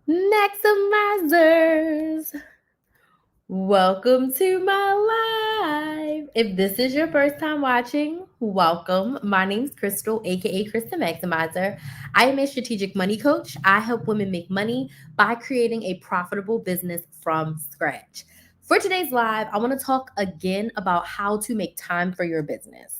Maximizers, welcome to my live. If this is your first time watching, welcome. My name's Crystal, aka Krys the Maximizer. I am a strategic money coach. I help women make money by creating a profitable business from scratch. For today's live, I want to talk again about how to make time for your business.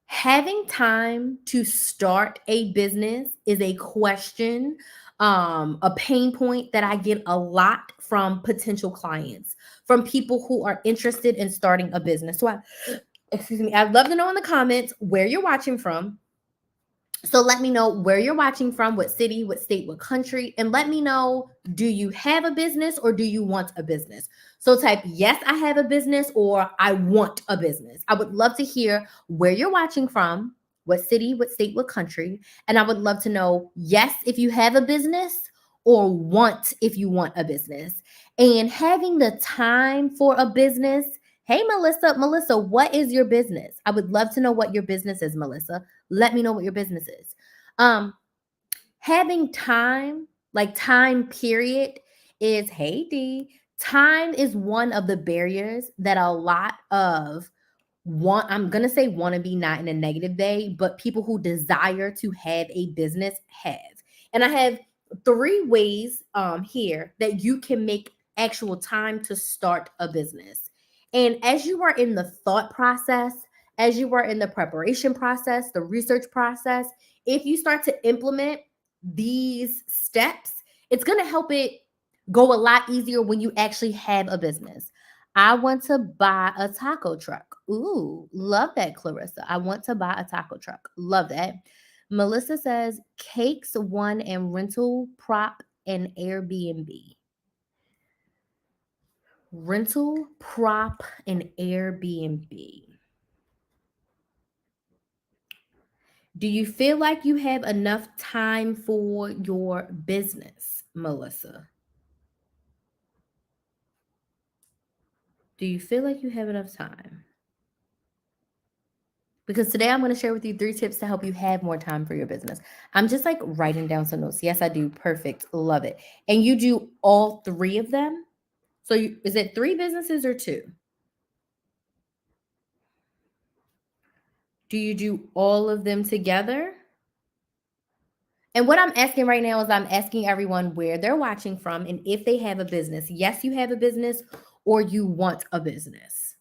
Having time to start a business is a question, a pain point that I get a lot from potential clients, from people who are interested in starting a business. Excuse me, I'd love to know in the comments where you're watching from. So let me know where you're watching from, what city, what state, what country, and let me know, do you have a business or do you want a business? So type yes, I have a business, or I want a business. I would love to hear where you're watching from, what city, what state, what country, and I would love to know yes if you have a business or want if you want a business. And having the time for a business. Hey, Melissa, what is your business? I would love to know what your business is, Melissa. Let me know what your business is. Um, Having time, like time period, is hey D. Time is one of the barriers that a lot of I'm gonna say wannabe, not in a negative way, but people who desire to have a business have. And I have three ways here that you can make actual time to start a business. And as you are in the thought process, as you are in the preparation process, the research process, if you start to implement these steps, it's going to help it go a lot easier when you actually have a business. I want to buy a taco truck. Ooh, love that, Clarissa. I want to buy a taco truck. Love that. Melissa says cakes, one, and rental prop and Airbnb. Rental prop and Airbnb. Do you feel like you have enough time for your business, Melissa? Do you feel like you have enough time? Because today I'm going to share with you 3 tips to help you have more time for your business. I'm just like writing down some notes. Yes, I do. Perfect. Love it. And you do all 3 of them? So is it 3 businesses or 2? Do you do all of them together? And what I'm asking right now is I'm asking everyone where they're watching from and if they have a business. Yes, you have a business, or you want a business.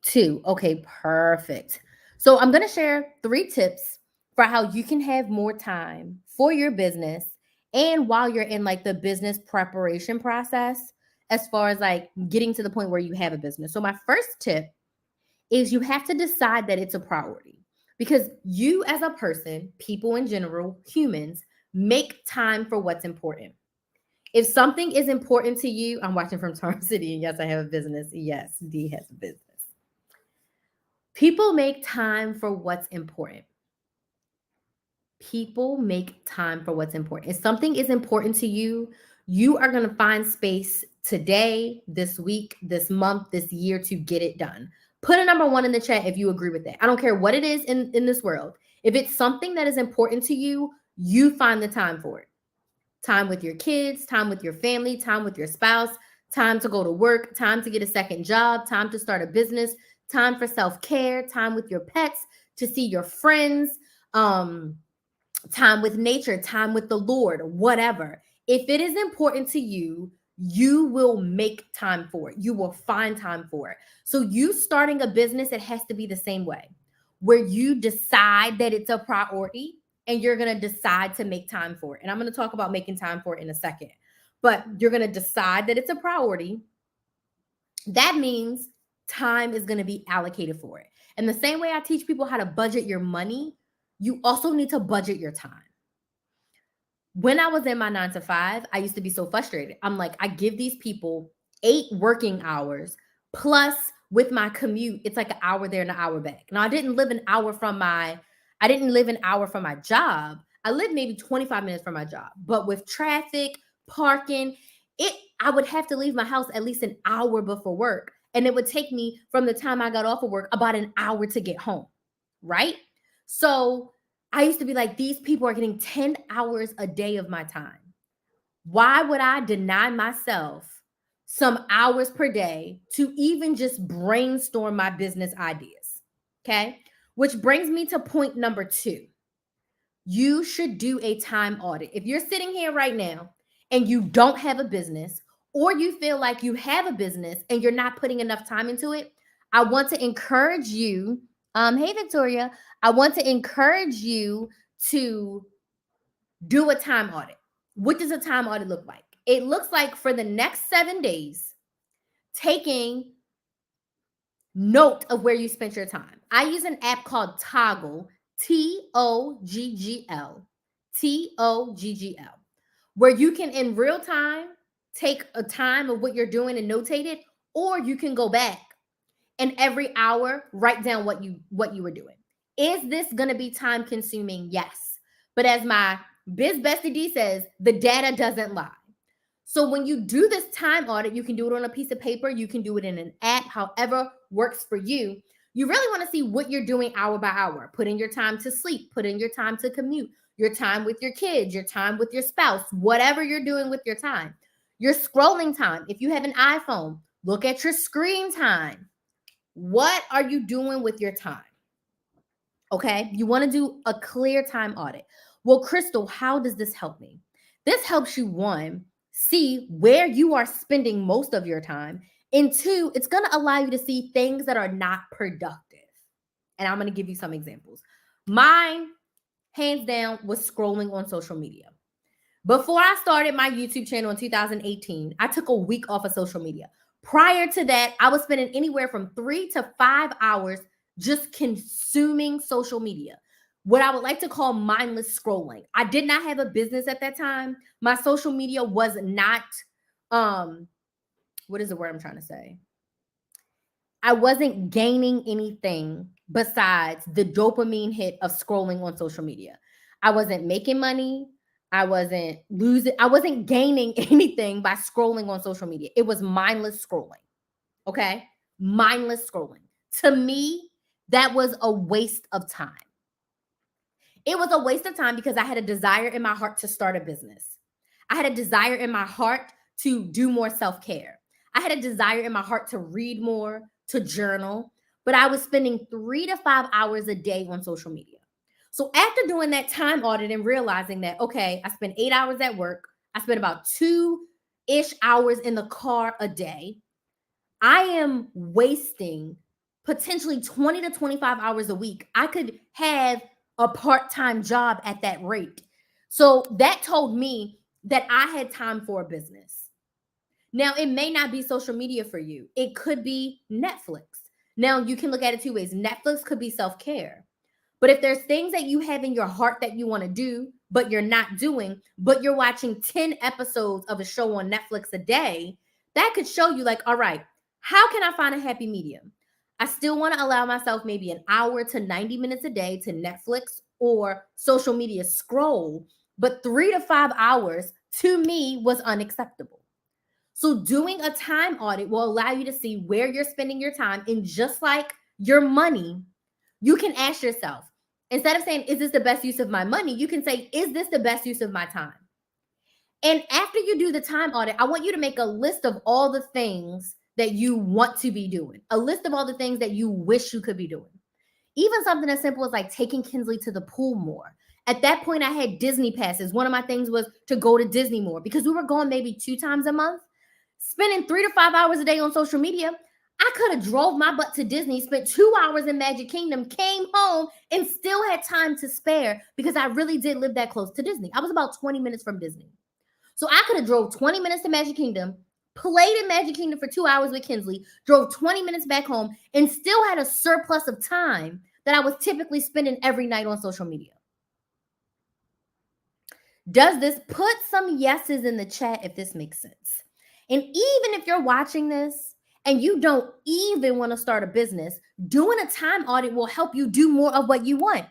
2. Okay, perfect. So I'm going to share 3 tips for how you can have more time for your business and while you're in like the business preparation process, as far as like getting to the point where you have a business. So my first tip is you have to decide that it's a priority, because you as a person, people in general, humans, make time for what's important. If something is important to you, I'm watching from Charm City, and yes, I have a business. Yes, D has a business. People make time for what's important. People make time for what's important. If something is important to you, you are going to find space today, this week, this month, this year to get it done. Put a number 1 in the chat if you agree with that. I don't care what it is in this world. If it's something that is important to you, you find the time for it. Time with your kids, time with your family, time with your spouse, time to go to work, time to get a second job, time to start a business, time for self-care, time with your pets, to see your friends, time with nature, time with the Lord, whatever. If it is important to you, you will make time for it. You will find time for it. So you starting a business, it has to be the same way, where you decide that it's a priority and you're going to decide to make time for it. And I'm going to talk about making time for it in a second. But you're going to decide that it's a priority. That means time is going to be allocated for it. And the same way I teach people how to budget your money, you also need to budget your time. When I was in my 9 to 5, I used to be so frustrated. I'm like, I give these people 8 working hours plus with my commute, it's like an hour there and an hour back. Now I didn't live an hour from my job. I lived maybe 25 minutes from my job. But with traffic, parking, I would have to leave my house at least an hour before work. And it would take me from the time I got off of work about an hour to get home. Right? So I used to be like, these people are getting 10 hours a day of my time. Why would I deny myself some hours per day to even just brainstorm my business ideas? Okay. Which brings me to point number 2. You should do a time audit. If you're sitting here right now and you don't have a business, or you feel like you have a business and you're not putting enough time into it, I want to encourage you. Hey, Victoria, I want to encourage you to do a time audit. What does a time audit look like? It looks like for the next 7 days, taking note of where you spent your time. I use an app called Toggl, TOGGL, TOGGL, where you can in real time take a time of what you're doing and notate it, or you can go back and every hour write down what you were doing. Is this going to be time consuming? Yes. But as my Biz Bestie D says, the data doesn't lie. So when you do this time audit, you can do it on a piece of paper, you can do it in an app, however works for you. You really want to see what you're doing hour by hour. Put in your time to sleep, put in your time to commute, your time with your kids, your time with your spouse, whatever you're doing with your time. Your scrolling time. If you have an iPhone, look at your screen time. What are you doing with your time? Okay, you want to do a clear time audit. Well, Crystal, how does this help me? This helps you, one, see where you are spending most of your time, and two, it's going to allow you to see things that are not productive. And I'm going to give you some examples. Mine, hands down, was scrolling on social media. Before I started my YouTube channel in 2018, I took a week off of social media. Prior to that, I was spending anywhere from 3 to 5 hours just consuming social media, what I would like to call mindless scrolling. I did not have a business at that time. My social media was not, what is the word I'm trying to say? I wasn't gaining anything besides the dopamine hit of scrolling on social media. I wasn't making money. I wasn't gaining anything by scrolling on social media. It was mindless scrolling. Okay? Mindless scrolling. To me, that was a waste of time. It was a waste of time because I had a desire in my heart to start a business. I had a desire in my heart to do more self-care. I had a desire in my heart to read more, to journal, but I was spending 3 to 5 hours a day on social media. So after doing that time audit and realizing that, okay, I spent 8 hours at work, I spent about 2-ish hours in the car a day, I am wasting potentially 20 to 25 hours a week. I could have a part-time job at that rate. So that told me that I had time for a business. Now, it may not be social media for you. It could be Netflix. Now, you can look at it 2 ways. Netflix could be self-care. But if there's things that you have in your heart that you want to do, but you're not doing, but you're watching 10 episodes of a show on Netflix a day, that could show you like, all right, how can I find a happy medium? I still want to allow myself maybe an hour to 90 minutes a day to Netflix or social media scroll, but 3 to 5 hours to me was unacceptable. So doing a time audit will allow you to see where you're spending your time. And just like your money, you can ask yourself, instead of saying, is this the best use of my money? You can say, is this the best use of my time? And after you do the time audit, I want you to make a list of all the things that you want to be doing, a list of all the things that you wish you could be doing. Even something as simple as like taking Kinsley to the pool more. At that point, I had Disney passes. One of my things was to go to Disney more because we were going maybe 2 times a month. Spending 3 to 5 hours a day on social media, I could have drove my butt to Disney, spent 2 hours in Magic Kingdom, came home, and still had time to spare because I really did live that close to Disney. I was about 20 minutes from Disney. So I could have drove 20 minutes to Magic Kingdom, played in Magic Kingdom for 2 hours with Kinsley, drove 20 minutes back home, and still had a surplus of time that I was typically spending every night on social media. Does this put some yeses in the chat if this makes sense? And even if you're watching this and you don't even want to start a business, doing a time audit will help you do more of what you want.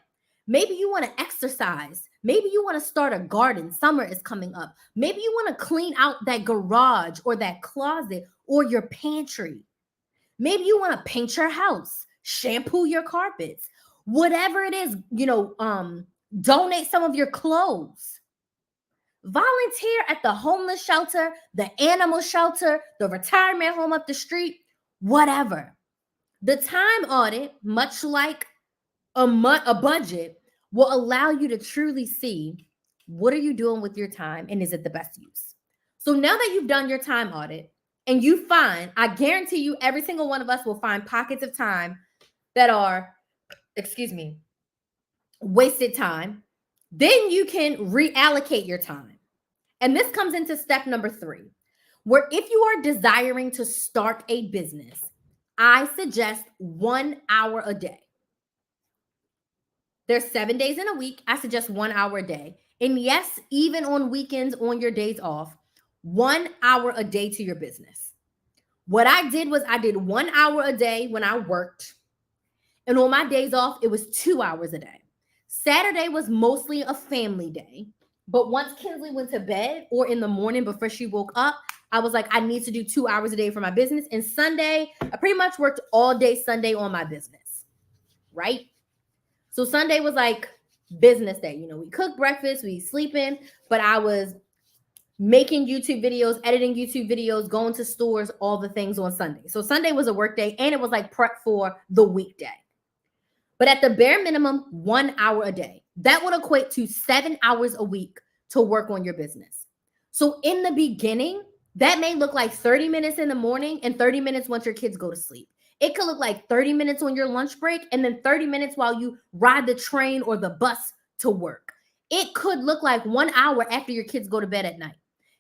Maybe you want to exercise. Maybe you want to start a garden. Summer is coming up. Maybe you want to clean out that garage or that closet or your pantry. Maybe you want to paint your house, shampoo your carpets, whatever it is, Donate some of your clothes. Volunteer at the homeless shelter, the animal shelter, the retirement home up the street, whatever. The time audit, much like a budget, will allow you to truly see what are you doing with your time and is it the best use. So now that you've done your time audit and you find, I guarantee you every single one of us will find pockets of time that are, wasted time. Then you can reallocate your time. And this comes into step number 3, where if you are desiring to start a business, I suggest 1 hour a day. There's 7 days in a week. I suggest 1 hour a day. And yes, even on weekends, on your days off, 1 hour a day to your business. What I did was I did 1 hour a day when I worked. And on my days off, it was 2 hours a day. Saturday was mostly a family day. But once Kinsley went to bed or in the morning before she woke up, I was like, I need to do 2 hours a day for my business. And Sunday, I pretty much worked all day Sunday on my business, right? So Sunday was like business day. You know, we cook breakfast, we sleeping, but I was making YouTube videos, editing YouTube videos, going to stores, all the things on Sunday. So Sunday was a work day and it was like prep for the weekday. But at the bare minimum, 1 hour a day. That would equate to 7 hours a week to work on your business. So in the beginning, that may look like 30 minutes in the morning and 30 minutes once your kids go to sleep. It could look like 30 minutes on your lunch break and then 30 minutes while you ride the train or the bus to work. It could look like 1 hour after your kids go to bed at night.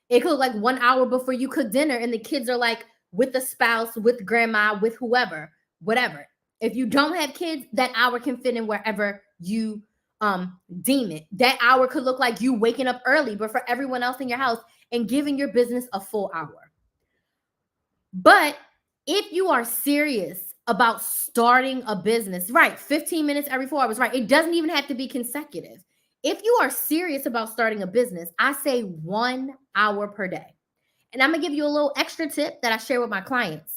It could look like 1 hour before you cook dinner and the kids are like with the spouse, with grandma, with whoever, whatever. If you don't have kids, that hour can fit in wherever you deem it. That hour could look like you waking up early, but for everyone else in your house and giving your business a full hour. But if you are serious about starting a business, right, 15 minutes every 4 hours, right, it doesn't even have to be consecutive. If you are serious about starting a business, I say 1 hour per day. And I'm going to give you a little extra tip that I share with my clients.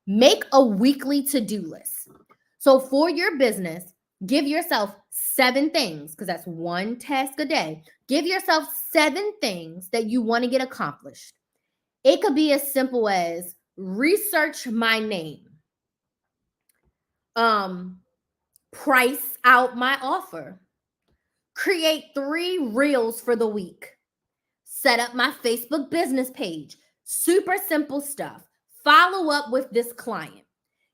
Make a weekly to-do list. So for your business, give yourself 7 things, because that's 1 task a day. Give yourself 7 things that you want to get accomplished. It could be as simple as research my name, price out my offer, create 3 reels for the week, set up my Facebook business page. Super simple stuff. Follow up with this client.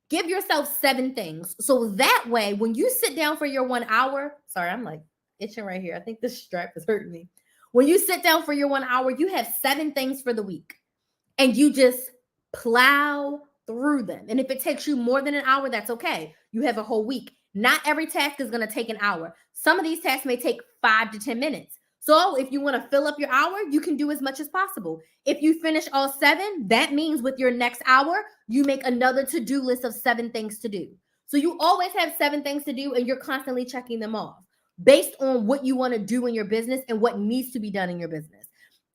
Give yourself 7 things. So that way, when you sit down for your 1 hour, sorry, I'm like itching right here. I think this strap is hurting me. When you sit down for your 1 hour, you have 7 things for the week and you just plow through them. And if it takes you more than an hour, that's okay. You have a whole week. Not every task is going to take an hour. Some of these tasks may take 5 to 10 minutes. So if you want to fill up your hour, you can do as much as possible. If you finish all 7, that means with your next hour, you make another to-do list of 7 things to do. So you always have 7 things to do and you're constantly checking them off based on what you want to do in your business and what needs to be done in your business.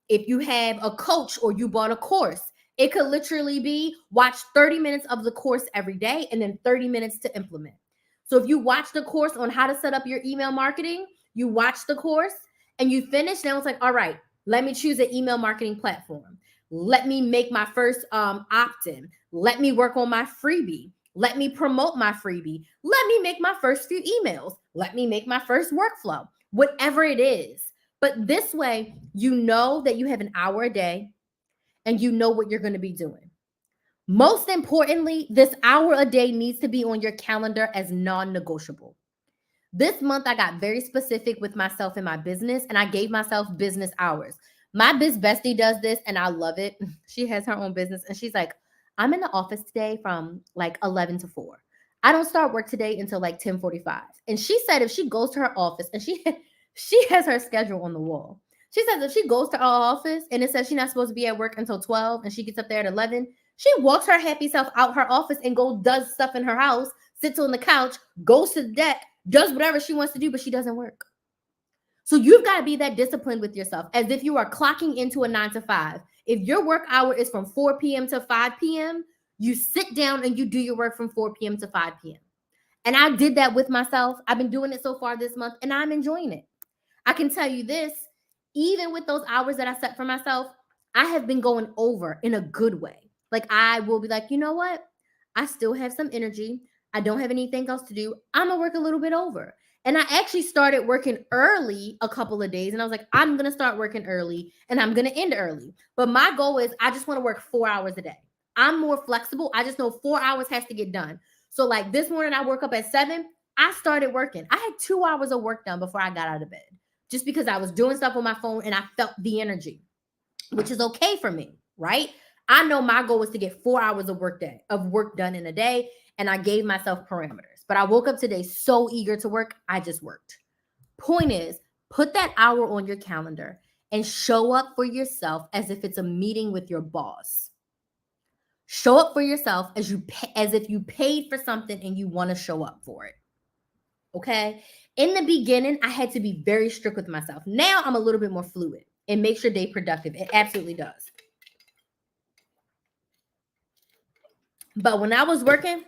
If you have a coach or you bought a course, it could literally be watch 30 minutes of the course every day and then 30 minutes to implement. So if you watch the course on how to set up your email marketing, you watch the course, and you finish, now it's like, all right, let me choose an email marketing platform. Let me make my first opt-in. Let me work on my freebie. Let me promote my freebie. Let me make my first few emails. Let me make my first workflow, whatever it is. But this way, you know that you have an hour a day and you know what you're going to be doing. Most importantly, this hour a day needs to be on your calendar as non-negotiable. This month, I got very specific with myself and my business, and I gave myself business hours. My biz bestie does this, and I love it. She has her own business, and she's like, I'm in the office today from like 11 to 4. I don't start work today until like 10:45. And she said if she goes to her office, and she has her schedule on the wall. She says if she goes to her office, and it says she's not supposed to be at work until 12, and she gets up there at 11, she walks her happy self out her office and does stuff in her house, sits on the couch, goes to the deck, does whatever she wants to do, but she doesn't work. So you've got to be that disciplined with yourself as if you are clocking into a 9 to 5. If your work hour is from 4 p.m. to 5 p.m., you sit down and you do your work from 4 p.m. to 5 p.m. And I did that with myself. I've been doing it so far this month and I'm enjoying it. I can tell you this, even with those hours that I set for myself, I have been going over in a good way. Like I will be like, you know what? I still have some energy. I don't have anything else to do. I'm gonna work a little bit over. And I actually started working early a couple of days. And I was like, I'm gonna start working early and I'm gonna end early. But my goal is I just want to work 4 hours a day. I'm more flexible. I just know 4 hours has to get done. So like this morning, I woke up at 7. I started working. I had 2 hours of work done before I got out of bed just because I was doing stuff on my phone and I felt the energy, which is okay for me, right? I know my goal was to get 4 hours of work done in a day, and I gave myself parameters. But I woke up today so eager to work, I just worked. Point is, put that hour on your calendar and show up for yourself as if it's a meeting with your boss. Show up for yourself as if you paid for something and you want to show up for it. Okay? In the beginning, I had to be very strict with myself. Now I'm a little bit more fluid. It makes your day productive. It absolutely does. But when I was working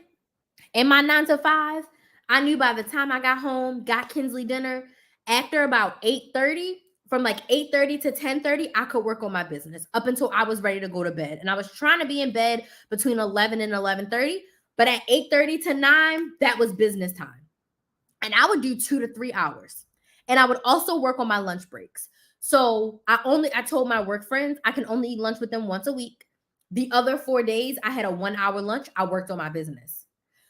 in my 9 to 5, I knew by the time I got home, got Kinsley dinner, after about 8:30, from like 8:30 to 10:30, I could work on my business up until I was ready to go to bed. And I was trying to be in bed between 11 and 11:30, but at 8:30 to 9, that was business time. And I would do 2 to 3 hours. And I would also work on my lunch breaks. So I told my work friends I can only eat lunch with them once a week. The other 4 days, I had a 1 hour lunch. I worked on my business.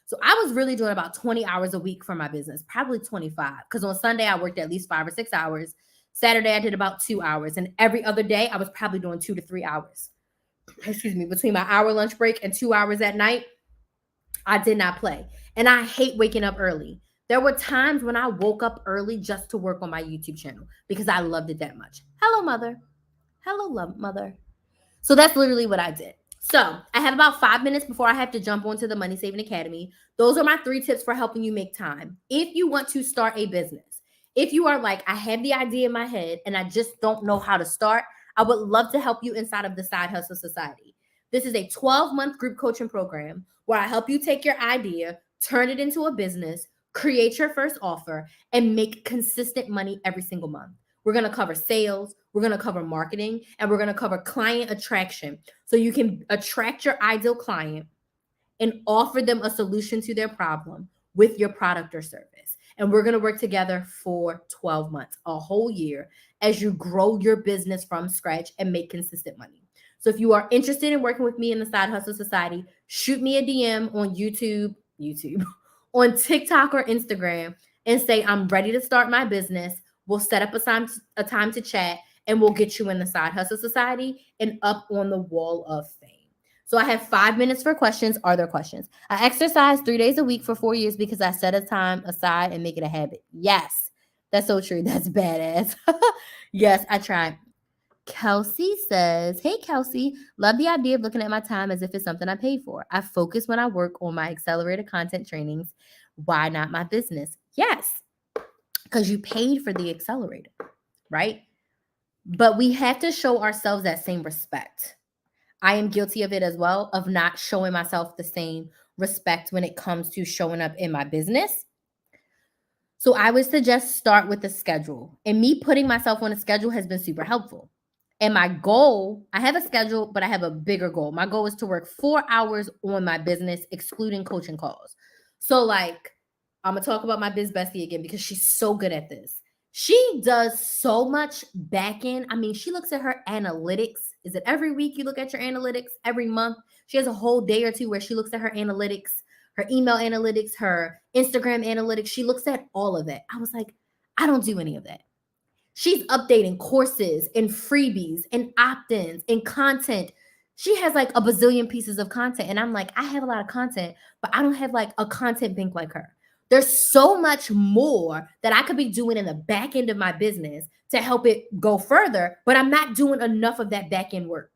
So I was really doing about 20 hours a week for my business, probably 25. Because on Sunday, I worked at least 5 or 6 hours. Saturday, I did about 2 hours. And every other day, I was probably doing 2 to 3 hours. Excuse me, between my hour lunch break and 2 hours at night, I did not play. And I hate waking up early. There were times when I woke up early just to work on my YouTube channel because I loved it that much. Hello, mother. Hello, love, mother. So that's literally what I did. So I have about 5 minutes before I have to jump onto the Money Saving Academy. Those are my 3 tips for helping you make time. If you want to start a business, if you are like, I have the idea in my head and I just don't know how to start, I would love to help you inside of the Side Hustle Society. This is a 12-month group coaching program where I help you take your idea, turn it into a business, create your first offer, and make consistent money every single month. We're going to cover sales, we're going to cover marketing, and we're going to cover client attraction. So you can attract your ideal client and offer them a solution to their problem with your product or service. And we're going to work together for 12 months, a whole year, as you grow your business from scratch and make consistent money. So if you are interested in working with me in the Side Hustle Society, shoot me a DM on YouTube, on TikTok or Instagram, and say, I'm ready to start my business. We'll set up a time to chat, and we'll get you in the Side Hustle Society and up on the wall of fame. So I have 5 minutes for questions. Are there questions? I exercise 3 days a week for 4 years because I set a time aside and make it a habit. Yes, that's so true. That's badass. Yes, I try. Kelsey says, hey, Kelsey, love the idea of looking at my time as if it's something I paid for. I focus when I work on my accelerated content trainings. Why not my business? Yes, because you paid for the accelerator, right? But we have to show ourselves that same respect. I am guilty of it as well, of not showing myself the same respect when it comes to showing up in my business. So I would suggest start with the schedule. And me putting myself on a schedule has been super helpful. And my goal, I have a schedule, but I have a bigger goal. My goal is to work 4 hours on my business, excluding coaching calls. So like, I'm going to talk about my biz bestie again because she's so good at this. She does so much back end. I mean, she looks at her analytics. Is it every week you look at your analytics? Every month? She has a whole day or two where she looks at her analytics, her email analytics, her Instagram analytics. She looks at all of it. I was like, I don't do any of that. She's updating courses and freebies and opt-ins and content. She has like a bazillion pieces of content. And I'm like, I have a lot of content, but I don't have like a content bank like her. There's so much more that I could be doing in the back end of my business to help it go further, but I'm not doing enough of that back end work.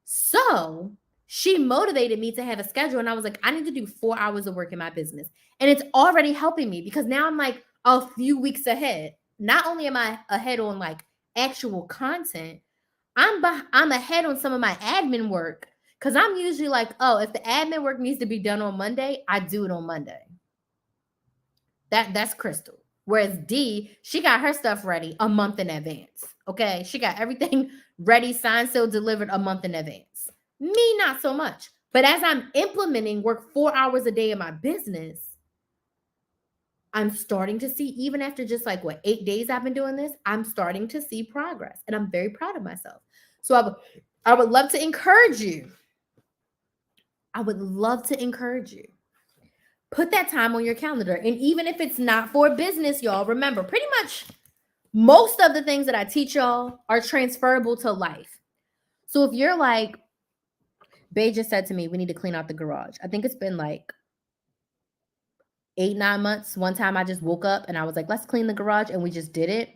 So she motivated me to have a schedule. And I was like, I need to do 4 hours of work in my business. And it's already helping me because now I'm like a few weeks ahead. Not only am I ahead on like actual content, I'm ahead on some of my admin work because I'm usually like, oh, if the admin work needs to be done on Monday, I do it on Monday. That's Crystal. Whereas D, she got her stuff ready a month in advance. Okay. She got everything ready, signed, sealed, delivered a month in advance. Me, not so much. But as I'm implementing work 4 hours a day in my business, I'm starting to see, even after just like 8 days I've been doing this, I'm starting to see progress. And I'm very proud of myself. So I would love to encourage you. I would love to encourage you. Put that time on your calendar. And even if it's not for business, y'all, remember, pretty much most of the things that I teach y'all are transferable to life. So if you're like, Bae just said to me, we need to clean out the garage. I think it's been like 8-9 months. One time I just woke up and I was like, let's clean the garage. And we just did it.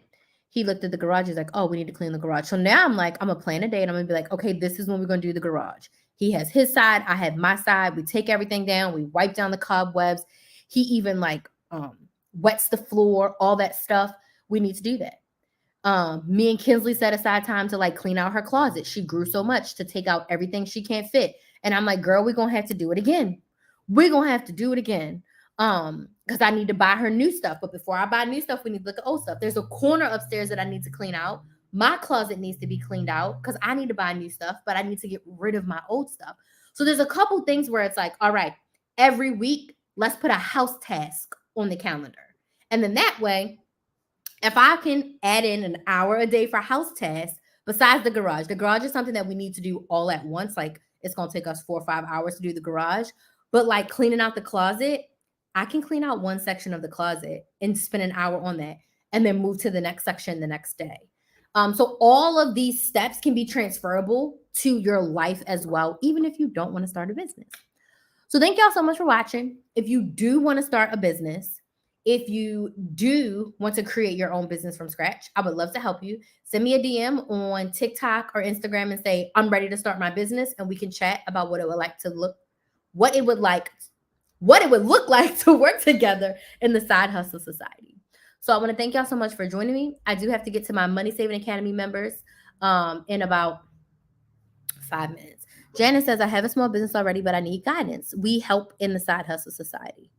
He looked at the garage. He's like, oh, we need to clean the garage. So now I'm like, I'm going to plan a day and I'm going to be like, okay, this is when we're going to do the garage. He has his side. I have my side. We take everything down. We wipe down the cobwebs. He even like wets the floor, all that stuff. We need to do that. Me and Kinsley set aside time to like clean out her closet. She grew so much to take out everything she can't fit. And I'm like, girl, we're going to have to do it again. We're going to have to do it again. Because I need to buy her new stuff. But before I buy new stuff, we need to look at old stuff. There's a corner upstairs that I need to clean out. My closet needs to be cleaned out because I need to buy new stuff, but I need to get rid of my old stuff. So there's a couple things where it's like, all right, every week, let's put a house task on the calendar. And then that way, if I can add in an hour a day for house tasks, besides the garage is something that we need to do all at once. Like it's going to take us 4 or 5 hours to do the garage. But like cleaning out the closet, I can clean out one section of the closet and spend an hour on that and then move to the next section the next day. So all of these steps can be transferable to your life as well, even if you don't want to start a business. So thank y'all so much for watching. If you do want to start a business, if you do want to create your own business from scratch, I would love to help you. Send me a DM on TikTok or Instagram and say, I'm ready to start my business. And we can chat about what it would look like to work together in the Side Hustle Society. So I want to thank y'all so much for joining me. I do have to get to my Money Saving Academy members in about 5 minutes. Janice says, I have a small business already, but I need guidance. We help in the Side Hustle Society.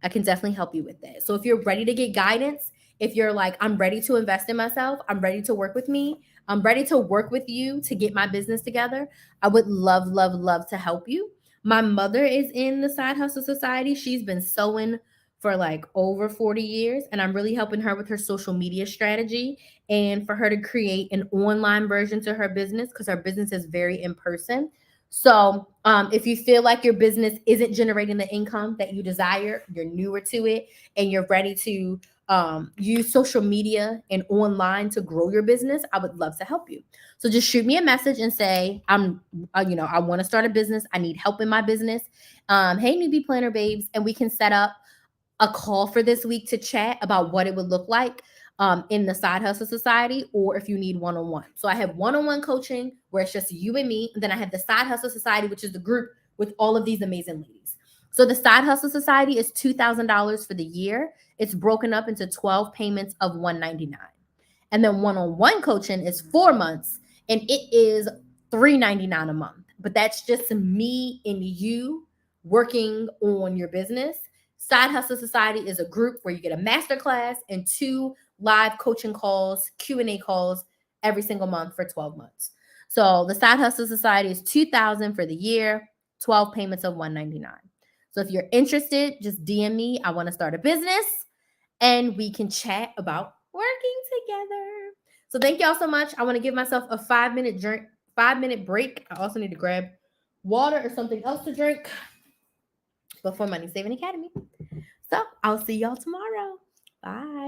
I can definitely help you with that. So if you're ready to get guidance, if you're like, I'm ready to invest in myself, I'm ready to work with me, I'm ready to work with you to get my business together, I would love, love, love to help you. My mother is in the Side Hustle Society. She's been sewing for like over 40 years, and I'm really helping her with her social media strategy and for her to create an online version to her business because her business is very in person. So if you feel like your business isn't generating the income that you desire, you're newer to it, and you're ready to use social media and online to grow your business, I would love to help you. So just shoot me a message and say, I want to start a business. I need help in my business. Hey, newbie planner babes. And we can set up a call for this week to chat about what it would look like in the Side Hustle Society, or if you need one-on-one. So I have one-on-one coaching where it's just you and me. And then I have the Side Hustle Society, which is the group with all of these amazing ladies. So the Side Hustle Society is $2,000 for the year. It's broken up into 12 payments of $199. And then one-on-one coaching is 4 months, and it is $399 a month. But that's just me and you working on your business. Side Hustle Society is a group where you get a masterclass and 2 live coaching calls, Q&A calls every single month for 12 months. So the Side Hustle Society is $2,000 for the year, 12 payments of $199. So if you're interested, just DM me. I want to start a business, and we can chat about working together. So thank y'all so much. I want to give myself a 5-minute break. I also need to grab water or something else to drink before Money Saving Academy. So I'll see y'all tomorrow. Bye.